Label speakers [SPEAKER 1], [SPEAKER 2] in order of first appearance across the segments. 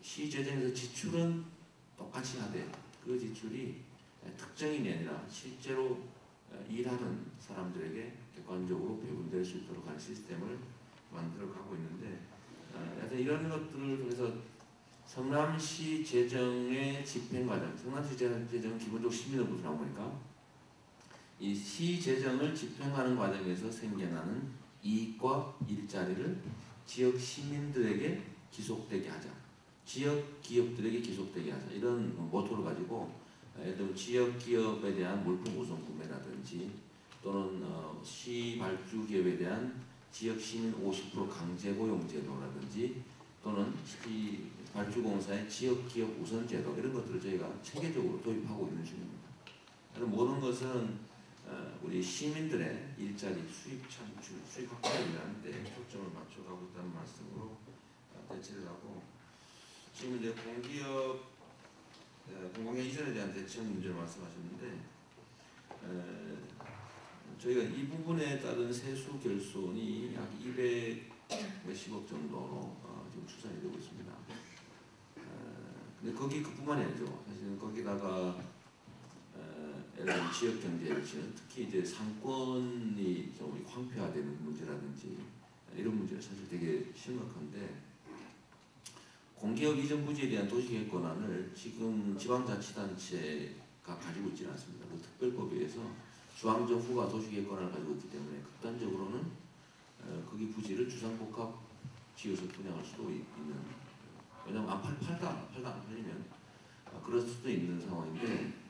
[SPEAKER 1] 시 재정에서 지출은 똑같이 하되 그 지출이 특정인이 아니라 실제로 일하는 사람들에게 객관적으로 배분될 수 있도록 하는 시스템을 만들어가고 있는데, 하여튼 이런 것들을 통해서 성남시 재정의 집행과정, 성남시 재정은 기본적으로 시민으로부터 나오니까 이 시 재정을 집행하는 과정에서 생겨나는 이익과 일자리를 지역 시민들에게 지속되게 하자, 지역 기업들에게 지속되게 하자, 이런 모토를 가지고 예를 들면 지역 기업에 대한 물품 우선 구매라든지 또는 시 발주 기업에 대한 지역 시민 50% 강제 고용 제도라든지 또는 시 발주공사의 지역 기업 우선 제도, 이런 것들을 저희가 체계적으로 도입하고 있는 중입니다. 모든 것은 우리 시민들의 일자리, 수입 창출, 수입 확대를 위한 데 초점을 맞춰가고 있다는 말씀으로 대체를 하고, 지금 이제 공공기업 이전에 대한 대책 문제를 말씀하셨는데, 저희가 이 부분에 따른 세수 결손이 약 200 몇십억 정도로 지금 추산이 되고 있습니다. 근데 거기 그뿐만이 아니죠. 사실은 거기다가 예를 들면 지역 경제에 특히 이제 상권이 좀 황폐화되는 문제라든지 이런 문제가 사실 되게 심각한데, 공기업 이전 부지에 대한 도시계획 권한을 지금 지방자치단체가 가지고 있지는 않습니다. 그 특별법에 의해서 중앙정부가 도시계획 권한을 가지고 있기 때문에 극단적으로는 거기 부지를 주상복합지어서 분양할 수도 있는, 왜냐하면 팔다 안 팔리면 그럴 수도 있는 상황인데,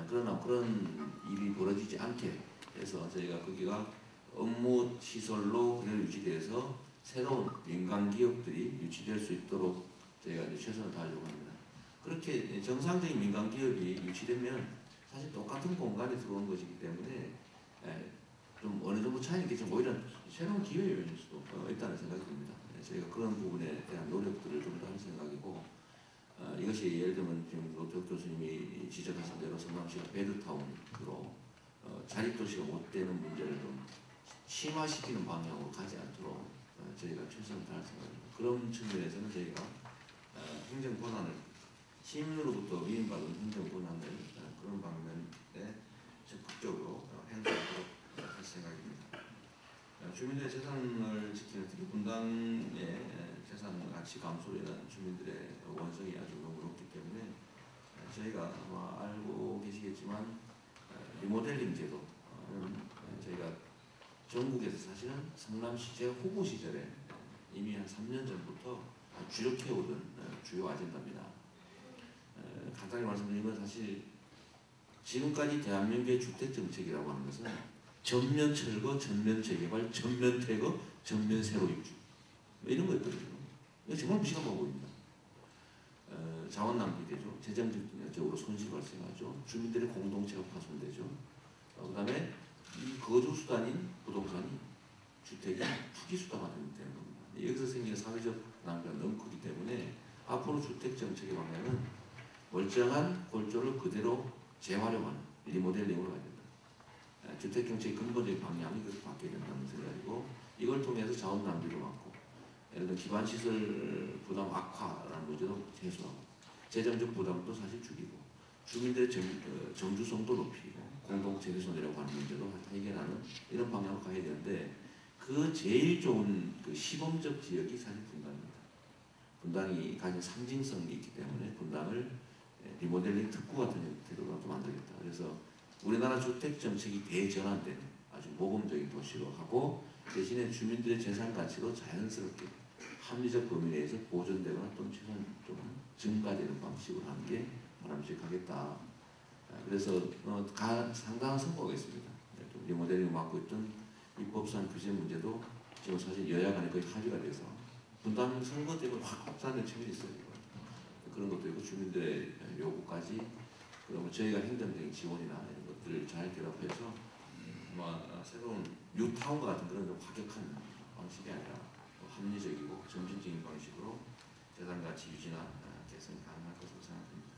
[SPEAKER 1] 그러나 그런 일이 벌어지지 않게 해서 저희가 거기가 업무 시설로 그대로 유지돼서 새로운 민간 기업들이 유치될 수 있도록 저희가 이제 최선을 다하려고 합니다. 그렇게 정상적인 민간 기업이 유치되면 사실 똑같은 공간에 들어온 것이기 때문에 좀 어느 정도 차이는 있겠지만 오히려 새로운 기회의 요인일 수도 있다는 생각이 듭니다. 저희가 그런 부분에 대한 노력들을 좀 더 할 생각이고, 이것이 예를 들면 지금 노태욱 교수님이 지적하신 대로 성남시가 베드타운으로 자립도시가 못 되는 문제를 좀 심화시키는 방향으로 가지 않도록 저희가 최선을 다할 생각입니다. 그런 측면에서는 저희가 행정 권한을 시민으로부터 위임받은 행정 권한을 그런 방면에 적극적으로 행사하도록 할 생각입니다. 주민들의 재산을 지키는, 특히 분당의 재산 가치 감소로 인한 주민들의 원성이 아주 너무 높기 때문에 저희가 아마 알고 계시겠지만 리모델링 제도, 저희가 전국에서 사실은 성남시 제 후보 시절에 이미 한 3년 전부터 주력해오던 주요 아젠다입니다. 간단히 말씀드리면 사실 지금까지 대한민국의 주택정책이라고 하는 것은 전면 철거, 전면 재개발, 전면 퇴거, 전면 새로 입주 이런 거였거든요. 이거 정말 무시한 방법입니다. 자원 낭비되죠. 재정적으로 손실 발생하죠. 주민들의 공동체가 파손되죠. 그 다음에 이 거주 수단인 부동산이 주택이 투기 수단화 되는 겁니다. 여기서 생기는 사회적 낭비가 너무 크기 때문에 앞으로 주택정책의 방향은 멀쩡한 골조를 그대로 재활용하는 리모델링으로 가야 된다. 주택정책의 근본적인 방향이 그렇게 바뀌어야 된다는 생각이고, 이걸 통해서 자원 낭비를 막고, 예를 들어 기반시설 부담 악화라는 문제도 해소하고, 재정적 부담도 사실 줄이고, 주민들의 정주성도 높이고, 공동체 훼손이라고 하는 문제도 해결하는 이런 방향으로 가야 되는데, 그 제일 좋은 그 시범적 지역이 사실 분당입니다. 분당이 가진 상징성이 있기 때문에 분당을 리모델링 특구 같은 형태로 만들겠다. 그래서 우리나라 주택정책이 대전환되는 아주 모범적인 도시로 하고, 대신에 주민들의 재산 가치로 자연스럽게 합리적 범위 내에서 보존되거나 또는 최소한 좀 증가되는 방식으로 하는 게 바람직하겠다. 그래서 상당한 성과가 있습니다. 리모델링을 맡고 있던 입법상 규제 문제도 지금 사실 여야 간에 거의 합의가 돼서 분당 선거 때문에 확 확산된 측면이 있어요. 그런 것도 있고 주민들의 요구까지, 그러면 저희가 행정적인 지원이나 이런 것들을 잘 결합해서 새로운 뉴타운과 같은 그런 좀 과격한 방식이 아니라 합리적이고 점진적인 방식으로 재산가치 유지나 개선이 가능할 것으로 생각합니다.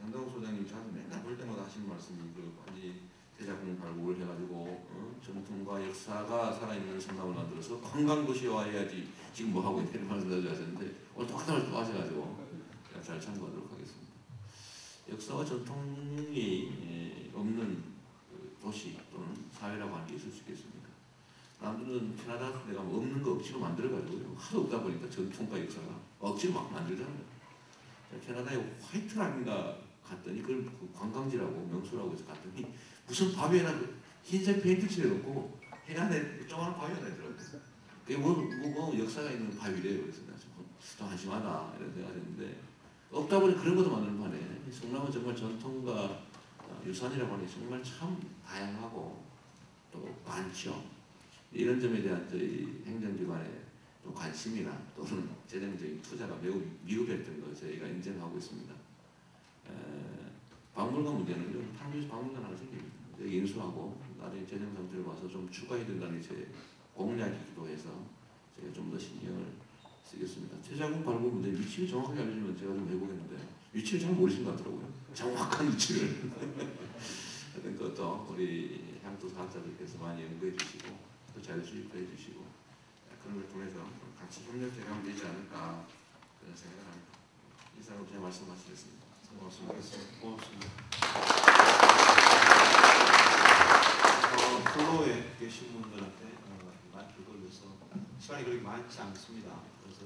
[SPEAKER 1] 한동욱 소장님 자주 맨날 볼 때마다 하시는 말씀이 빨리 대작품 발굴을 해가지고 전통과 역사가 살아있는 성남을 만들어서 관광도시화해야지 지금 뭐 하고 있는 말씀을 하셨는데 오늘 똑같은 말씀 하셔가지고 잘 참고하도록 하겠습니다. 역사와 전통이 없는 도시 또는 사회라고 하는 게 있을 수 있겠습니까? 남들은 캐나다 같은 데 가면 없는 거 억지로 만들어가지고요. 하도 없다 보니까 전통과 역사가 억지로 막 만들잖아요. 캐나다에 화이트라인가 갔더니 그걸 관광지라고 명소라고 해서 갔더니 무슨 바위에나 흰색 페인트 칠해놓고 해안에 조그마한 바위 하나 있더라고요. 그게 뭐 역사가 있는 바위래요. 그래서 좀 한심하다 이런 생각했는데 없다 보니 그런 것도 만드는 판에 성남은 정말 전통과 유산이라고 하는 게 정말 참 다양하고 또 많죠. 이런 점에 대한 저희 행정기관의 또 관심이나 또는 재정적인 투자가 매우 미흡했던 걸 저희가 인정하고 있습니다. 박물관 문제는 판교에서 박물관 하나 생깁니다. 인수하고 나중에 재정 상태를 봐서 좀 추가해야 된다는 제 공약이기도 해서 제가 좀 더 신경을 쓰겠습니다. 최자국 발굴 문제 위치를 정확하게 알려주면 제가 좀 해보겠는데 위치를 잘 모르신 것 같더라고요. 정확한 위치를. 하여튼 그것도 우리 향토 사업자들께서 많이 연구해 주시고 또 잘 수립해 주시고 그런 걸 통해서 같이 협력해 가면 되지 않을까 그런 생각을 합니다. 이상으로 제 말씀 마치겠습니다.
[SPEAKER 2] 고맙습니다. 플로에 계신 분들한테 마이크를 돌려서 시간이 그렇게 많지 않습니다. 그래서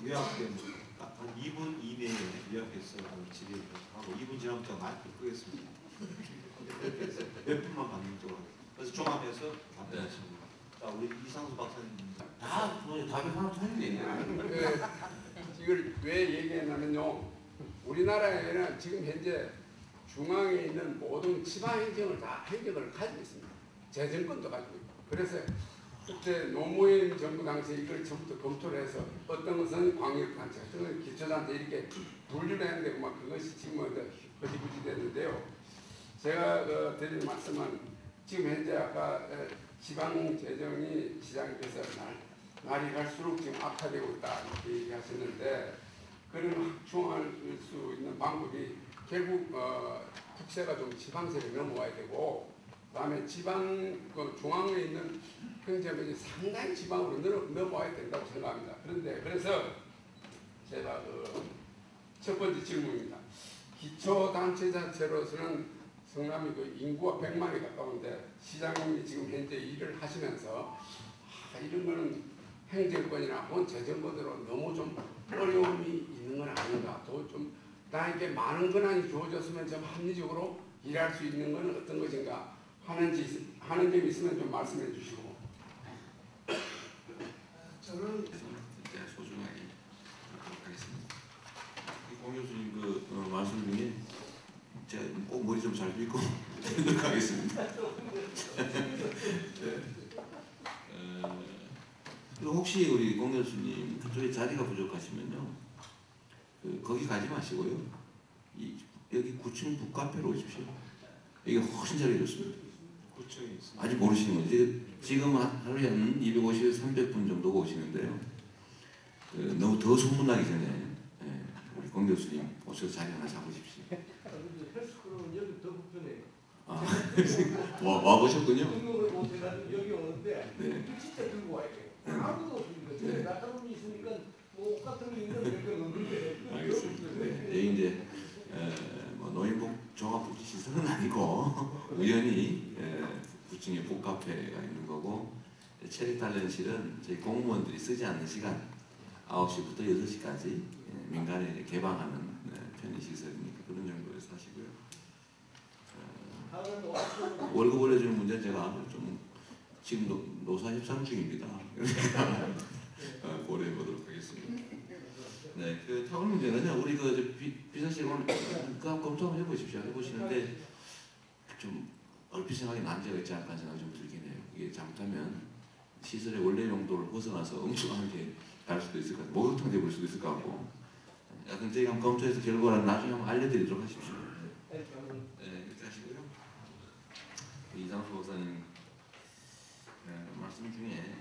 [SPEAKER 2] 요약된 한 2분 이내에 요약해서 질의하고 2분 지나부터 마이크를 끄겠습니다. 몇 분만 받는 쪽으로 그래서 종합해서 답변하십니다. 자, 우리 이상수 박사님.
[SPEAKER 1] 답이 하나 틀리네.
[SPEAKER 3] 이걸 왜 얘기했냐면요. 우리나라에는 지금 현재 중앙에 있는 모든 지방행정을 다 행정을 가지고 있습니다. 재정권도 가지고 있고. 그래서 그때 노무현 정부 당시에 이걸 전부터 검토를 해서 어떤 것은 광역단체, 어떤 것은 기초단체 이렇게 분류를 했는데 막 그것이 지금은 허지부지 됐는데요. 제가 드릴 말씀은 지금 현재 아까 지방재정이 시장께서 날이 갈수록 지금 악화되고 있다 이렇게 얘기하셨는데 그런 확충할 수 있는 방법이 결국 국세가 좀 지방세를 넘어와야 되고 그다음에 지방 중앙에 있는 행정력이 상당히 지방으로 넘어와야 된다고 생각합니다. 그래서 제가 첫 번째 질문입니다. 기초단체자체로서는 성남이 인구가 100만에 가까운데 시장님이 지금 현재 일을 하시면서 이런 거는 행정권이나 혹은 재정권으로 너무 좀 어려움이 있는 건 아닌가. 또 좀 나에게 많은 권한이 주어졌으면 좀 합리적으로 일할 수 있는 건 어떤 것인가 하는 점이 있으면 좀 말씀해 주시고.
[SPEAKER 1] 저는 진짜 소중하게 하도록 하겠습니다. 공 교수님 그 말씀 중에 제가 꼭 머리 좀 잘 빗고 하도록 하겠습니다. 그리고 혹시 우리 공 교수님 그쪽에 자리가 부족하시면요, 거기 가지 마시고요. 여기 9층 북카페로 오십시오. 여기 훨씬 자리가 좋습니다.
[SPEAKER 2] 9층에 있습니다.
[SPEAKER 1] 아직 모르시는 거죠. 지금 하루에 한 250에서 300분 정도가 오시는데요. 너무 더 소문나기 전에 우리 공 교수님 오셔서 자리 하나 잡으십시오.
[SPEAKER 4] 헬스클럽은 여기 더 불편해요.
[SPEAKER 1] 와보셨군요.
[SPEAKER 4] 등록을 못해가지고 여기 오는데
[SPEAKER 1] 네.
[SPEAKER 4] 진짜 들고 와야 돼요. 아무도 없으니까. 저기 나가는 있으니까 뭐 옷 같은 거 있는 몇개 없는데.
[SPEAKER 1] 알겠습니다. 네. 여기 이제 뭐 노인복 종합복지시설은 아니고 우연히 9층에 복카페가 있는 거고 체력단련실은 저희 공무원들이 쓰지 않는 시간 9시부터 6시까지 민간에 개방하는 편의시설이니까 그런 정도에서 하시고요. 월급 올려주는 문제는 제가 좀 지금 노사 협상 중입니다. 고려해 보도록 하겠습니다. 네, 그 타월 문제는요. 우리 그 비서실은 검토 한번 해보십시오. 해보시는데 좀 얼핏 생각이 난제가 있지 않을까 생각이 좀 들긴 해요. 이게 잘못하면 시설의 원래 용도를 벗어나서 엉뚱하게 갈 수도 있을 것 같고 목욕탕 돼볼 수도 있을 것 같고. 하여튼 저희가 한번 검토해서 결과를 나중에 한번 알려드리도록 하십시오. 네, 이렇게 하시고요. 이상수 박사님 말씀 중에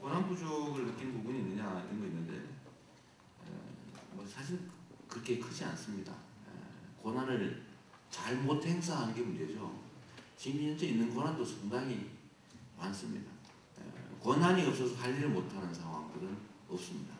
[SPEAKER 1] 권한 부족을 느낀 부분이 있느냐 이런 거 있는데 뭐 사실 그렇게 크지 않습니다. 권한을 잘못 행사한 게 문제죠. 지금 현재 있는 권한도 상당히 많습니다. 권한이 없어서 할 일을 못하는 상황들은 없습니다.